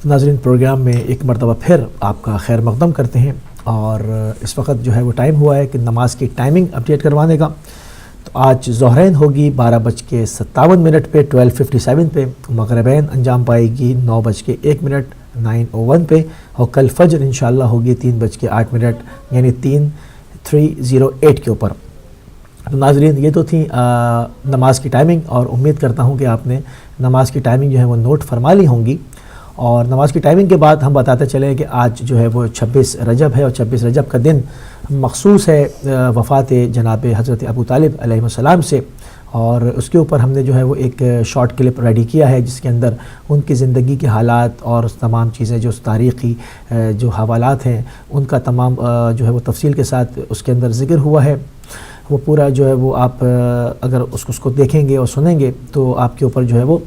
ناظرین پروگرام میں ایک مرتبہ پھر آپ کا خیر مقدم کرتے ہیں، اور اس وقت جو ہے وہ ٹائم ہوا ہے کہ نماز کی ٹائمنگ اپڈیٹ کروانے کا۔ تو آج ظہرین ہوگی 12:57 پہ 12:57 پہ، مغربین انجام پائے گی 9:01 9:01 پہ، اور کل فجر انشاءاللہ ہوگی 3:08 یعنی 3:08 کے اوپر۔ تو ناظرین یہ تو تھی نماز کی ٹائمنگ، اور امید کرتا ہوں کہ آپ نے نماز کی ٹائمنگ جو ہے وہ نوٹ فرما لی ہوں گی۔ اور نماز کی ٹائمنگ کے بعد ہم بتاتے چلیں کہ آج جو ہے وہ 26 رجب ہے، اور 26 رجب کا دن مخصوص ہے وفات جناب حضرت ابو طالب علیہ السلام سے، اور اس کے اوپر ہم نے جو ہے وہ ایک شارٹ کلپ ریڈی کیا ہے جس کے اندر ان کی زندگی کے حالات اور تمام چیزیں جو تاریخی جو حوالات ہیں ان کا تمام جو ہے وہ تفصیل کے ساتھ اس کے اندر ذکر ہوا ہے۔ وہ پورا جو ہے وہ آپ اگر اس کو دیکھیں گے اور سنیں گے تو آپ کے اوپر جو ہے وہ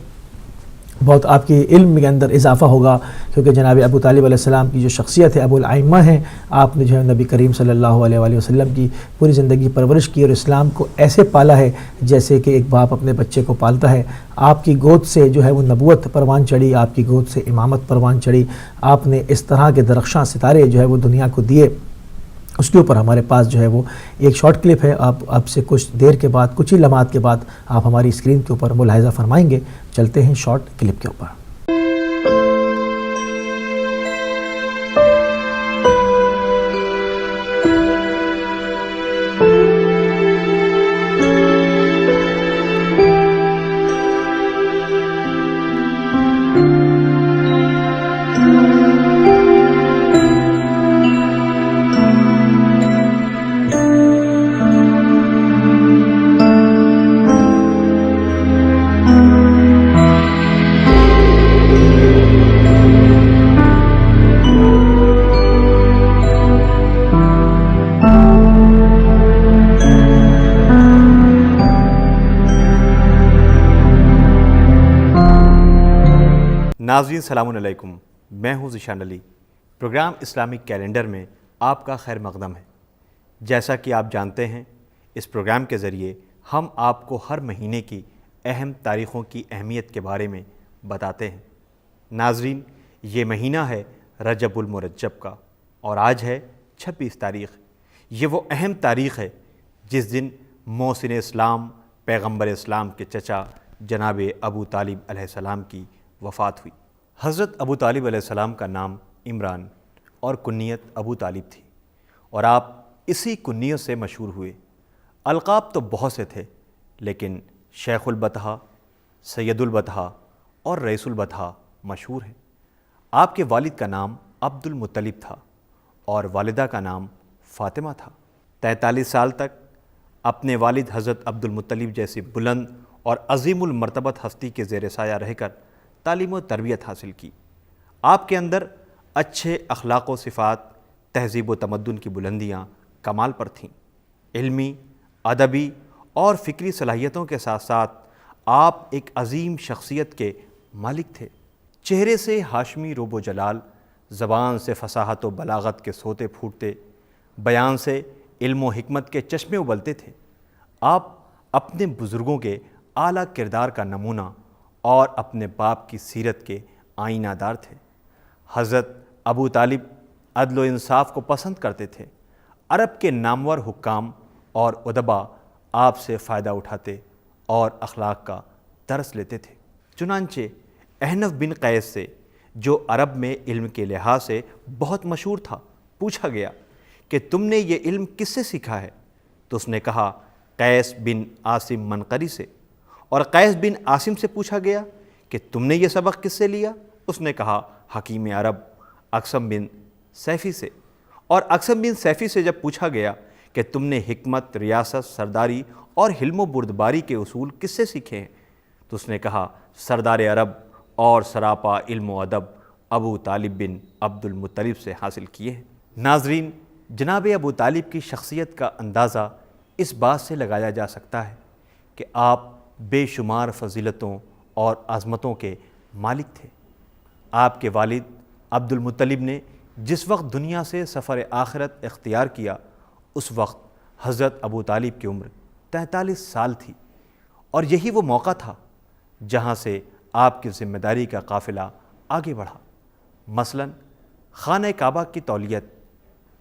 بہت آپ کی علم کے اندر اضافہ ہوگا، کیونکہ جناب ابو طالب علیہ السلام کی جو شخصیت ہے ابو الائمہ ہیں، آپ نے جو ہے نبی کریم صلی اللہ علیہ وآلہ وسلم کی پوری زندگی پرورش کی، اور اسلام کو ایسے پالا ہے جیسے کہ ایک باپ اپنے بچے کو پالتا ہے۔ آپ کی گود سے جو ہے وہ نبوت پروان چڑھی، آپ کی گود سے امامت پروان چڑھی، آپ نے اس طرح کے درخشاں ستارے جو ہے وہ دنیا کو دیے۔ اس کے اوپر ہمارے پاس جو ہے وہ ایک شارٹ کلپ ہے، آپ اب سے کچھ دیر کے بعد، کچھ ہی لمحات کے بعد آپ ہماری اسکرین کے اوپر ملاحظہ فرمائیں گے۔ چلتے ہیں شارٹ کلپ کے اوپر۔ ناظرین السلام علیکم، میں ہوں ذیشان علی۔ پروگرام اسلامک کیلنڈر میں آپ کا خیر مقدم ہے۔ جیسا کہ آپ جانتے ہیں، اس پروگرام کے ذریعے ہم آپ کو ہر مہینے کی اہم تاریخوں کی اہمیت کے بارے میں بتاتے ہیں۔ ناظرین، یہ مہینہ ہے رجب المرجب کا، اور آج ہے 26 تاریخ۔ یہ وہ اہم تاریخ ہے جس دن محسن اسلام پیغمبر اسلام کے چچا جناب ابو طالب علیہ السلام کی وفات ہوئی۔ حضرت ابو طالب علیہ السلام کا نام عمران اور کنیت ابو طالب تھی، اور آپ اسی کنیت سے مشہور ہوئے۔ القاب تو بہت سے تھے، لیکن شیخ البطحاء، سید البطحاء اور رئیس البطحاء مشہور ہیں۔ آپ کے والد کا نام عبد المطلب تھا اور والدہ کا نام فاطمہ تھا۔ 43 سال تک اپنے والد حضرت عبد المطلب جیسی بلند اور عظیم المرتبت ہستی کے زیر سایہ رہ کر تعلیم و تربیت حاصل کی۔ آپ کے اندر اچھے اخلاق و صفات، تہذیب و تمدن کی بلندیاں کمال پر تھیں۔ علمی، ادبی اور فکری صلاحیتوں کے ساتھ ساتھ آپ ایک عظیم شخصیت کے مالک تھے۔ چہرے سے ہاشمی روب و جلال، زبان سے فصاحت و بلاغت کے سوتے پھوٹتے، بیان سے علم و حکمت کے چشمے ابلتے تھے۔ آپ اپنے بزرگوں کے اعلیٰ کردار کا نمونہ اور اپنے باپ کی سیرت کے آئینہ دار تھے۔ حضرت ابو طالب عدل و انصاف کو پسند کرتے تھے۔ عرب کے نامور حکام اور ادبا آپ سے فائدہ اٹھاتے اور اخلاق کا درس لیتے تھے۔ چنانچہ احنف بن قیس سے، جو عرب میں علم کے لحاظ سے بہت مشہور تھا، پوچھا گیا کہ تم نے یہ علم کس سے سیکھا ہے؟ تو اس نے کہا قیس بن عاصم منقری سے۔ اور قیس بن عاصم سے پوچھا گیا کہ تم نے یہ سبق کس سے لیا؟ اس نے کہا حکیم عرب اقسم بن سیفی سے۔ اور اقسم بن سیفی سے جب پوچھا گیا کہ تم نے حکمت، ریاست، سرداری اور حلم و بردباری کے اصول کس سے سیکھے ہیں؟ تو اس نے کہا سردار عرب اور سراپا علم و ادب ابو طالب بن عبد المطلب سے حاصل کیے ہیں۔ ناظرین، جناب ابو طالب کی شخصیت کا اندازہ اس بات سے لگایا جا سکتا ہے کہ آپ بے شمار فضیلتوں اور عظمتوں کے مالک تھے۔ آپ کے والد عبد المطلب نے جس وقت دنیا سے سفر آخرت اختیار کیا، اس وقت حضرت ابو طالب کی عمر 43 سال تھی، اور یہی وہ موقع تھا جہاں سے آپ کی ذمہ داری کا قافلہ آگے بڑھا۔ مثلاً خانہ کعبہ کی تولیت،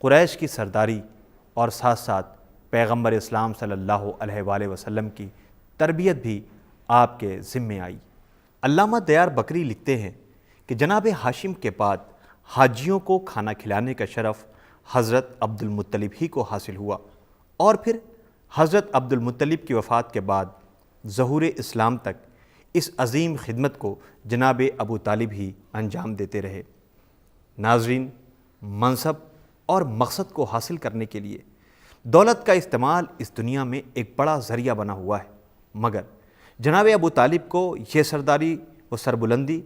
قریش کی سرداری اور ساتھ ساتھ پیغمبر اسلام صلی اللہ علیہ وآلہ وسلم کی تربیت بھی آپ کے ذمے آئی۔ علامہ دیار بکری لکھتے ہیں کہ جناب ہاشم کے بعد حاجیوں کو کھانا کھلانے کا شرف حضرت عبد المطلب ہی کو حاصل ہوا، اور پھر حضرت عبد المطلب کی وفات کے بعد ظہور اسلام تک اس عظیم خدمت کو جناب ابو طالب ہی انجام دیتے رہے۔ ناظرین، منصب اور مقصد کو حاصل کرنے کے لیے دولت کا استعمال اس دنیا میں ایک بڑا ذریعہ بنا ہوا ہے، مگر جناب ابو طالب کو یہ سرداری و سربلندی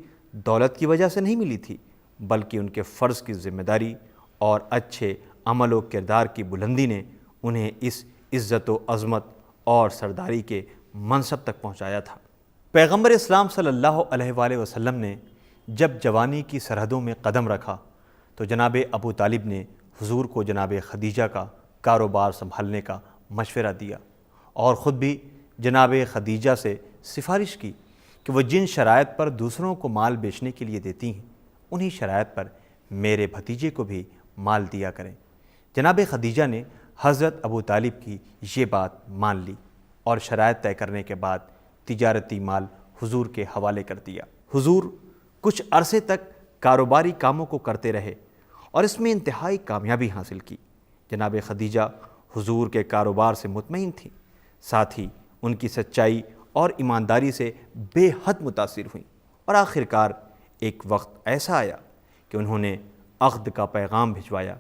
دولت کی وجہ سے نہیں ملی تھی، بلکہ ان کے فرض کی ذمہ داری اور اچھے عمل و کردار کی بلندی نے انہیں اس عزت و عظمت اور سرداری کے منصب تک پہنچایا تھا۔ پیغمبر اسلام صلی اللہ علیہ وآلہ وسلم نے جب جوانی کی سرحدوں میں قدم رکھا تو جناب ابو طالب نے حضور کو جناب خدیجہ کا کاروبار سنبھالنے کا مشورہ دیا، اور خود بھی جناب خدیجہ سے سفارش کی کہ وہ جن شرائط پر دوسروں کو مال بیچنے کے لیے دیتی ہیں، انہی شرائط پر میرے بھتیجے کو بھی مال دیا کریں۔ جناب خدیجہ نے حضرت ابو طالب کی یہ بات مان لی اور شرائط طے کرنے کے بعد تجارتی مال حضور کے حوالے کر دیا۔ حضور کچھ عرصے تک کاروباری کاموں کو کرتے رہے اور اس میں انتہائی کامیابی حاصل کی۔ جناب خدیجہ حضور کے کاروبار سے مطمئن تھیں، ساتھ ہی ان کی سچائی اور ایمانداری سے بے حد متاثر ہوئیں، اور آخرکار ایک وقت ایسا آیا کہ انہوں نے عقد کا پیغام بھجوایا،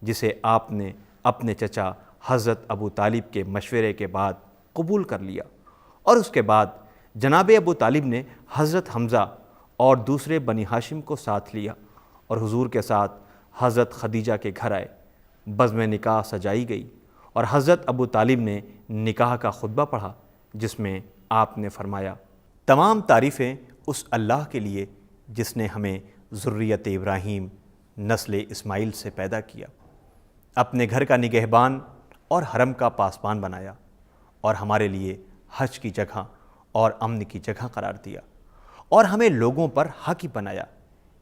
جسے آپ نے اپنے چچا حضرت ابو طالب کے مشورے کے بعد قبول کر لیا، اور اس کے بعد جناب ابو طالب نے حضرت حمزہ اور دوسرے بنی ہاشم کو ساتھ لیا اور حضور کے ساتھ حضرت خدیجہ کے گھر آئے۔ بزم نکاح سجائی گئی اور حضرت ابو طالب نے نکاح کا خطبہ پڑھا، جس میں آپ نے فرمایا: تمام تعریفیں اس اللہ کے لیے جس نے ہمیں ذریت ابراہیم نسل اسماعیل سے پیدا کیا، اپنے گھر کا نگہبان اور حرم کا پاسبان بنایا، اور ہمارے لیے حج کی جگہ اور امن کی جگہ قرار دیا، اور ہمیں لوگوں پر حاکم بنایا۔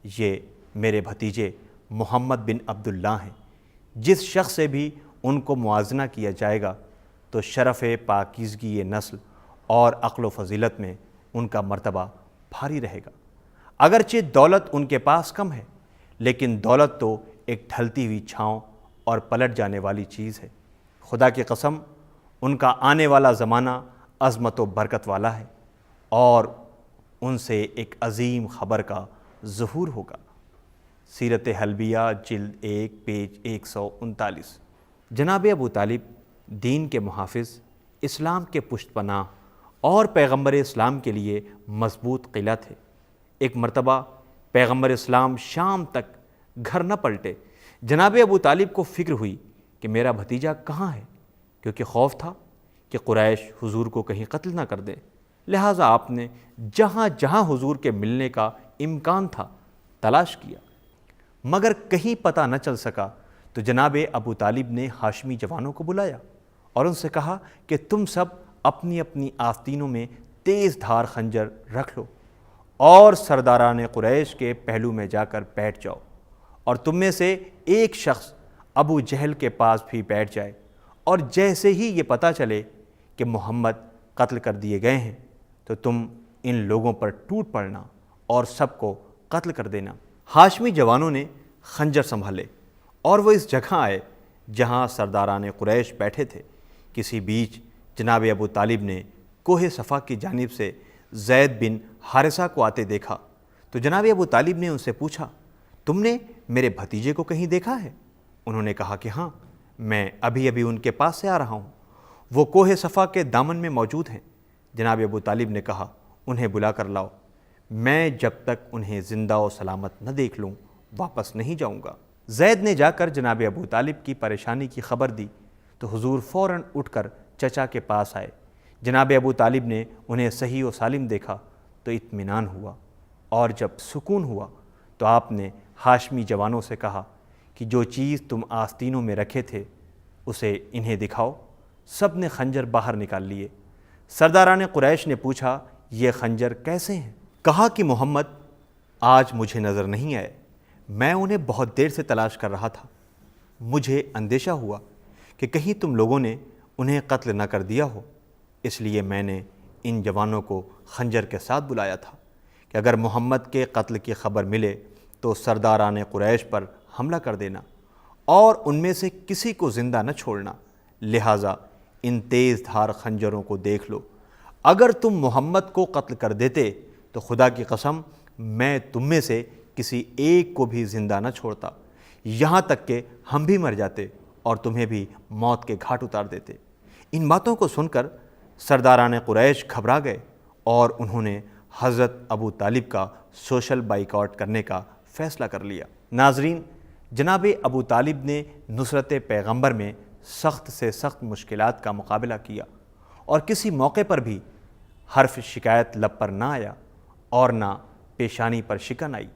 یہ میرے بھتیجے محمد بن عبداللہ ہیں، جس شخص سے بھی ان کو موازنہ کیا جائے گا تو شرف پاکیزگی نسل اور عقل و فضیلت میں ان کا مرتبہ بھاری رہے گا۔ اگرچہ دولت ان کے پاس کم ہے، لیکن دولت تو ایک ڈھلتی ہوئی چھاؤں اور پلٹ جانے والی چیز ہے۔ خدا کی قسم، ان کا آنے والا زمانہ عظمت و برکت والا ہے، اور ان سے ایک عظیم خبر کا ظہور ہوگا۔ سیرت حلبیہ جلد 1 پیج 139۔ جناب ابو طالب دین کے محافظ، اسلام کے پشت پناہ اور پیغمبر اسلام کے لیے مضبوط قلعہ تھے۔ ایک مرتبہ پیغمبر اسلام شام تک گھر نہ پلٹے۔ جناب ابو طالب کو فکر ہوئی کہ میرا بھتیجا کہاں ہے، کیونکہ خوف تھا کہ قریش حضور کو کہیں قتل نہ کر دیں۔ لہٰذا آپ نے جہاں جہاں حضور کے ملنے کا امکان تھا تلاش کیا، مگر کہیں پتہ نہ چل سکا تو جناب ابو طالب نے ہاشمی جوانوں کو بلایا اور ان سے کہا کہ تم سب اپنی اپنی آستینوں میں تیز دھار خنجر رکھ لو اور سرداران قریش کے پہلو میں جا کر بیٹھ جاؤ، اور تم میں سے ایک شخص ابو جہل کے پاس بھی بیٹھ جائے، اور جیسے ہی یہ پتہ چلے کہ محمد قتل کر دیے گئے ہیں تو تم ان لوگوں پر ٹوٹ پڑنا اور سب کو قتل کر دینا۔ ہاشمی جوانوں نے خنجر سنبھالے اور وہ اس جگہ آئے جہاں سرداران قریش بیٹھے تھے۔ کسی بیچ جناب ابو طالب نے کوہ صفا کی جانب سے زید بن حارثہ کو آتے دیکھا تو جناب ابو طالب نے ان سے پوچھا، تم نے میرے بھتیجے کو کہیں دیکھا ہے؟ انہوں نے کہا کہ ہاں، میں ابھی ان کے پاس سے آ رہا ہوں، وہ کوہ صفا کے دامن میں موجود ہیں۔ جناب ابو طالب نے کہا، انہیں بلا کر لاؤ، میں جب تک انہیں زندہ و سلامت نہ دیکھ لوں واپس نہیں جاؤں گا۔ زید نے جا کر جناب ابو طالب کی پریشانی کی خبر دی تو حضور فوراً اٹھ کر چچا کے پاس آئے۔ جناب ابو طالب نے انہیں صحیح و سالم دیکھا تو اطمینان ہوا، اور جب سکون ہوا تو آپ نے ہاشمی جوانوں سے کہا کہ جو چیز تم آستینوں میں رکھے تھے اسے انہیں دکھاؤ۔ سب نے خنجر باہر نکال لیے۔ سرداران قریش نے پوچھا، یہ خنجر کیسے ہیں؟ کہا کہ محمد آج مجھے نظر نہیں آئے، میں انہیں بہت دیر سے تلاش کر رہا تھا۔ مجھے اندیشہ ہوا کہ کہیں تم لوگوں نے انہیں قتل نہ کر دیا ہو، اس لیے میں نے ان جوانوں کو خنجر کے ساتھ بلایا تھا کہ اگر محمد کے قتل کی خبر ملے تو سرداران قریش پر حملہ کر دینا اور ان میں سے کسی کو زندہ نہ چھوڑنا، لہٰذا ان تیز دھار خنجروں کو دیکھ لو۔ اگر تم محمد کو قتل کر دیتے تو خدا کی قسم میں تم میں سے کسی ایک کو بھی زندہ نہ چھوڑتا، یہاں تک کہ ہم بھی مر جاتے اور تمہیں بھی موت کے گھاٹ اتار دیتے۔ ان باتوں کو سن کر سرداران قریش گھبرا گئے اور انہوں نے حضرت ابو طالب کا سوشل بائیکاٹ کرنے کا فیصلہ کر لیا۔ ناظرین، جناب ابو طالب نے نصرت پیغمبر میں سخت سے سخت مشکلات کا مقابلہ کیا اور کسی موقع پر بھی حرف شکایت لب پر نہ آیا اور نہ پیشانی پر شکن آئی۔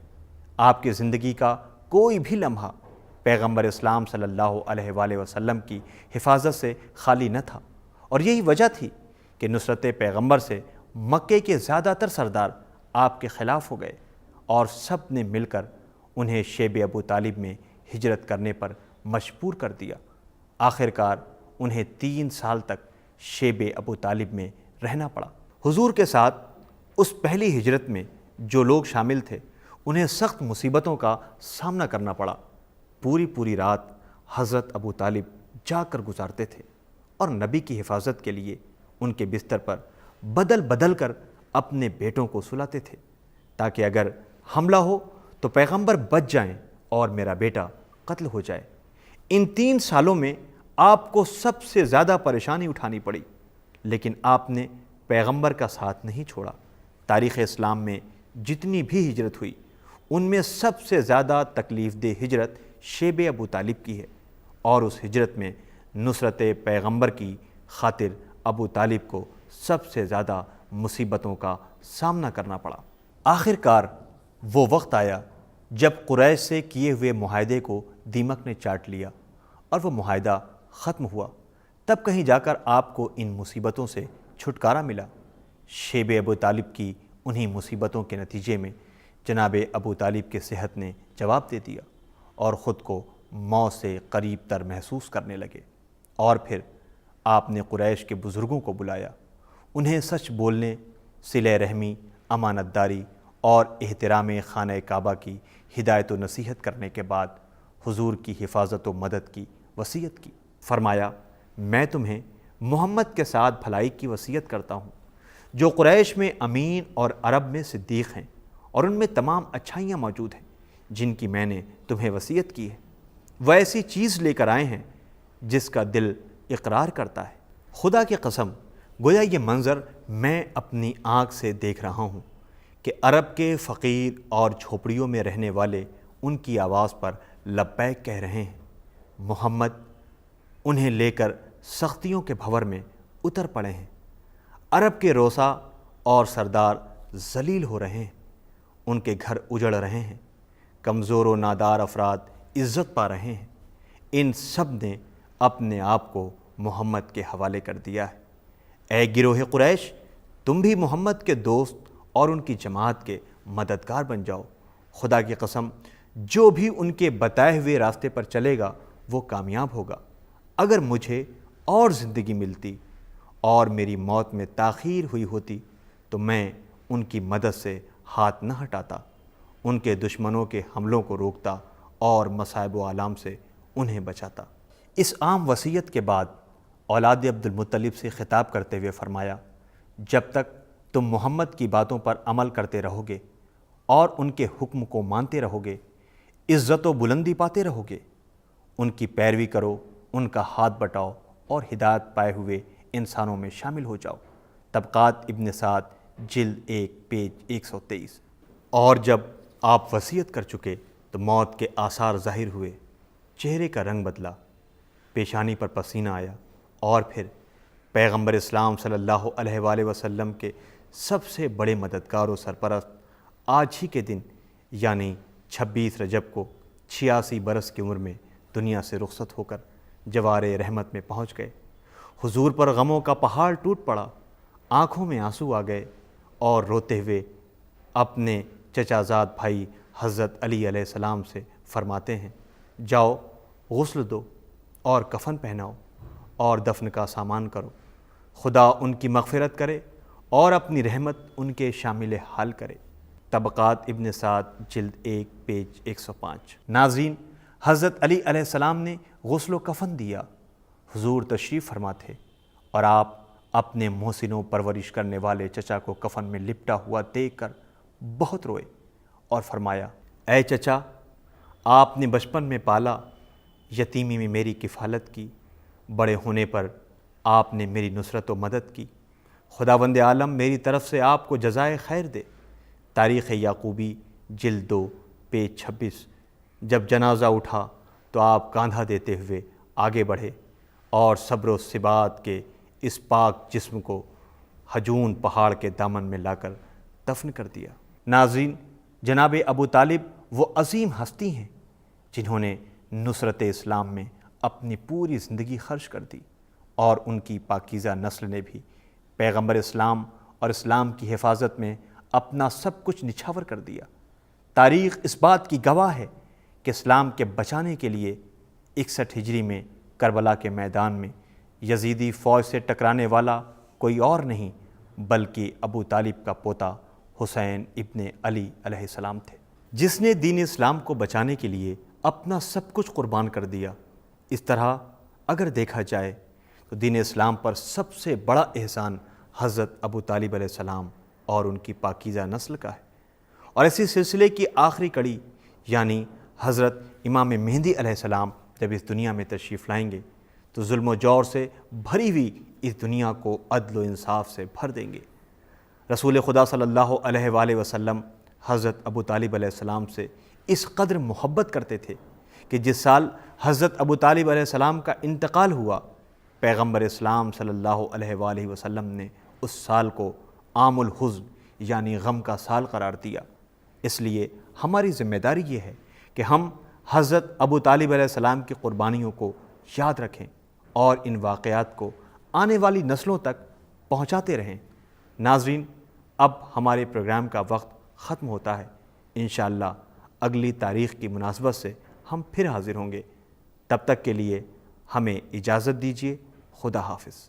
آپ کی زندگی کا کوئی بھی لمحہ پیغمبر اسلام صلی اللہ علیہ وآلہ وسلم کی حفاظت سے خالی نہ تھا، اور یہی وجہ تھی کہ نصرت پیغمبر سے مکے کے زیادہ تر سردار آپ کے خلاف ہو گئے اور سب نے مل کر انہیں شیب ابو طالب میں ہجرت کرنے پر مجبور کر دیا۔ آخر کار انہیں 3 سال تک شیب ابو طالب میں رہنا پڑا۔ حضور کے ساتھ اس پہلی ہجرت میں جو لوگ شامل تھے انہیں سخت مصیبتوں کا سامنا کرنا پڑا۔ پوری رات حضرت ابو طالب جا کر گزارتے تھے اور نبی کی حفاظت کے لیے ان کے بستر پر بدل کر اپنے بیٹوں کو سلاتے تھے تاکہ اگر حملہ ہو تو پیغمبر بچ جائیں اور میرا بیٹا قتل ہو جائے۔ ان 3 سالوں میں آپ کو سب سے زیادہ پریشانی اٹھانی پڑی، لیکن آپ نے پیغمبر کا ساتھ نہیں چھوڑا۔ تاریخ اسلام میں جتنی بھی ہجرت ہوئی ان میں سب سے زیادہ تکلیف دہ ہجرت شیب ابو طالب کی ہے، اور اس ہجرت میں نصرت پیغمبر کی خاطر ابو طالب کو سب سے زیادہ مصیبتوں کا سامنا کرنا پڑا۔ آخر کار وہ وقت آیا جب قریش سے کیے ہوئے معاہدے کو دیمک نے چاٹ لیا اور وہ معاہدہ ختم ہوا۔ تب کہیں جا کر آپ کو ان مصیبتوں سے چھٹکارا ملا۔ شیب ابو طالب کی انہی مصیبتوں کے نتیجے میں جناب ابو طالب کے صحت نے جواب دے دیا اور خود کو موت سے قریب تر محسوس کرنے لگے، اور پھر آپ نے قریش کے بزرگوں کو بلایا، انہیں سچ بولنے، صلہ رحمی، امانت داری اور احترام خانہ کعبہ کی ہدایت و نصیحت کرنے کے بعد حضور کی حفاظت و مدد کی وصیت کی۔ فرمایا، میں تمہیں محمد کے ساتھ بھلائی کی وصیت کرتا ہوں، جو قریش میں امین اور عرب میں صدیق ہیں، اور ان میں تمام اچھائیاں موجود ہیں جن کی میں نے تمہیں وصیت کی ہے۔ وہ ایسی چیز لے کر آئے ہیں جس کا دل اقرار کرتا ہے۔ خدا کی قسم، گویا یہ منظر میں اپنی آنکھ سے دیکھ رہا ہوں کہ عرب کے فقیر اور جھوپڑیوں میں رہنے والے ان کی آواز پر لبیک کہہ رہے ہیں۔ محمد انہیں لے کر سختیوں کے بھنور میں اتر پڑے ہیں۔ عرب کے روسا اور سردار ذلیل ہو رہے ہیں، ان کے گھر اجڑ رہے ہیں، کمزور و نادار افراد عزت پا رہے ہیں۔ ان سب نے اپنے آپ کو محمد کے حوالے کر دیا ہے۔ اے گروہ قریش، تم بھی محمد کے دوست اور ان کی جماعت کے مددگار بن جاؤ۔ خدا کی قسم، جو بھی ان کے بتائے ہوئے راستے پر چلے گا وہ کامیاب ہوگا۔ اگر مجھے اور زندگی ملتی اور میری موت میں تاخیر ہوئی ہوتی تو میں ان کی مدد سے ہاتھ نہ ہٹاتا، ان کے دشمنوں کے حملوں کو روکتا اور مصائب و آلام سے انہیں بچاتا۔ اس عام وصیت کے بعد اولاد عبد المطلب سے خطاب کرتے ہوئے فرمایا، جب تک تم محمد کی باتوں پر عمل کرتے رہو گے اور ان کے حکم کو مانتے رہو گے، عزت و بلندی پاتے رہو گے۔ ان کی پیروی کرو، ان کا ہاتھ بٹاؤ اور ہدایت پائے ہوئے انسانوں میں شامل ہو جاؤ۔ طبقات ابن سعد جلد 1 پیج 123۔ اور جب آپ وصیت کر چکے تو موت کے آثار ظاہر ہوئے، چہرے کا رنگ بدلا، پیشانی پر پسینہ آیا، اور پھر پیغمبر اسلام صلی اللہ علیہ وآلہ وسلم کے سب سے بڑے مددگار و سرپرست آج ہی کے دن یعنی 26 رجب کو 86 برس کی عمر میں دنیا سے رخصت ہو کر جوار رحمت میں پہنچ گئے۔ حضور پر غموں کا پہاڑ ٹوٹ پڑا، آنکھوں میں آنسو آ گئے اور روتے ہوئے اپنے چچا زاد بھائی حضرت علی علیہ السلام سے فرماتے ہیں، جاؤ غسل دو اور کفن پہناؤ اور دفن کا سامان کرو، خدا ان کی مغفرت کرے اور اپنی رحمت ان کے شامل حال کرے۔ طبقات ابن سعد جلد 1 پیج 105۔ ناظرین، حضرت علی علیہ السلام نے غسل و کفن دیا، حضور تشریف فرما تھے، اور آپ اپنے محسنوں پرورش کرنے والے چچا کو کفن میں لپٹا ہوا دیکھ کر بہت روئے اور فرمایا، اے چچا، آپ نے بچپن میں پالا، یتیمی میں میری کفالت کی، بڑے ہونے پر آپ نے میری نصرت و مدد کی، خداوند عالم میری طرف سے آپ کو جزائے خیر دے۔ تاریخ یعقوبی جلد 2 پیج 26۔ جب جنازہ اٹھا تو آپ کاندھا دیتے ہوئے آگے بڑھے اور صبر و ثبات کے اس پاک جسم کو ہجون پہاڑ کے دامن میں لا کر دفن کر دیا۔ ناظرین، جناب ابو طالب وہ عظیم ہستی ہیں جنہوں نے نصرت اسلام میں اپنی پوری زندگی خرچ کر دی، اور ان کی پاکیزہ نسل نے بھی پیغمبر اسلام اور اسلام کی حفاظت میں اپنا سب کچھ نچھاور کر دیا۔ تاریخ اس بات کی گواہ ہے کہ اسلام کے بچانے کے لیے 61 ہجری میں کربلا کے میدان میں یزیدی فوج سے ٹکرانے والا کوئی اور نہیں بلکہ ابو طالب کا پوتا حسین ابن علی علیہ السلام تھے، جس نے دین اسلام کو بچانے کے لیے اپنا سب کچھ قربان کر دیا۔ اس طرح اگر دیکھا جائے تو دین اسلام پر سب سے بڑا احسان حضرت ابو طالب علیہ السلام اور ان کی پاکیزہ نسل کا ہے، اور اسی سلسلے کی آخری کڑی یعنی حضرت امام مہدی علیہ السلام جب اس دنیا میں تشریف لائیں گے تو ظلم و جور سے بھری ہوئی اس دنیا کو عدل و انصاف سے بھر دیں گے۔ رسول خدا صلی اللہ علیہ وآلہ وسلم حضرت ابو طالب علیہ السلام سے اس قدر محبت کرتے تھے کہ جس سال حضرت ابو طالب علیہ السلام کا انتقال ہوا، پیغمبر اسلام صلی اللہ علیہ وآلہ وسلم نے اس سال کو عام الحزن یعنی غم کا سال قرار دیا۔ اس لیے ہماری ذمہ داری یہ ہے کہ ہم حضرت ابو طالب علیہ السلام کی قربانیوں کو یاد رکھیں اور ان واقعات کو آنے والی نسلوں تک پہنچاتے رہیں۔ ناظرین، اب ہمارے پروگرام کا وقت ختم ہوتا ہے۔ انشاءاللہ اگلی تاریخ کی مناسبت سے ہم پھر حاضر ہوں گے۔ تب تک کے لیے ہمیں اجازت دیجیے۔ خدا حافظ۔